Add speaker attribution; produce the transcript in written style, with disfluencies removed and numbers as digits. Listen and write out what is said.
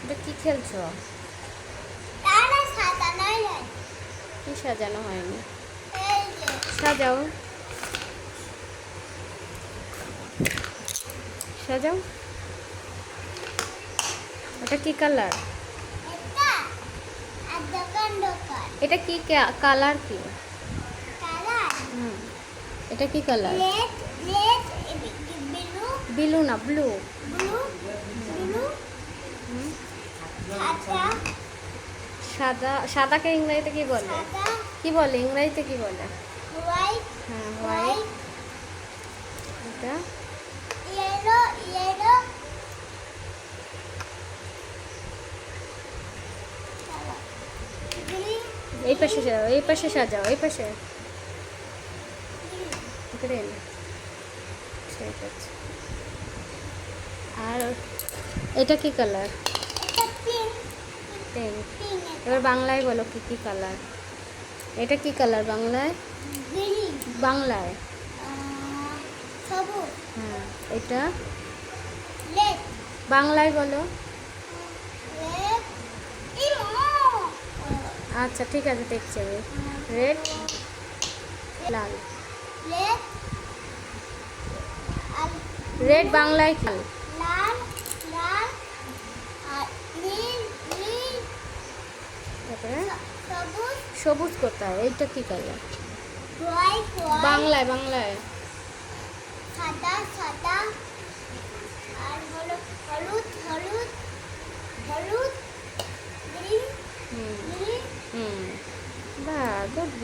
Speaker 1: এটা কি খেলছো? কি সাজানো হয়নি? সাজাও, সাজাও। এটা কি কালার? এটা কি কালার? কি এটা কি কালার? ব্লু না, ব্লু। সাদা। সাদাকে ইংরেজিতে কি বলে? কি বলে ইংরেজিতে, কি বলে? হ্যাঁ, হোয়াইট। এটা এই পাশে সাজাও, এই পাশে সাজাও, এই পাশে। গ্রিন। ঠিক আছে। আর এটা কি কালার? পিঙ্ক। এবার বাংলায় বলো কি কি কালার? এটা কি কালার বাংলায়? বাংলায়। হ্যাঁ, এটা বাংলায় বলো। আচ্ছা ঠিক আছে, দেখছি আমি। রেড, লাল। রেড বাংলায় কি? তারপরে সবুজ কোথায়? এইটা কি কালার বাংলায়? বাংলায়
Speaker 2: সাদা সাদা আর হলো হলুদ হলুদ হলুদ গ্রিন গ্রিন
Speaker 1: হুম, বাহ, গুড।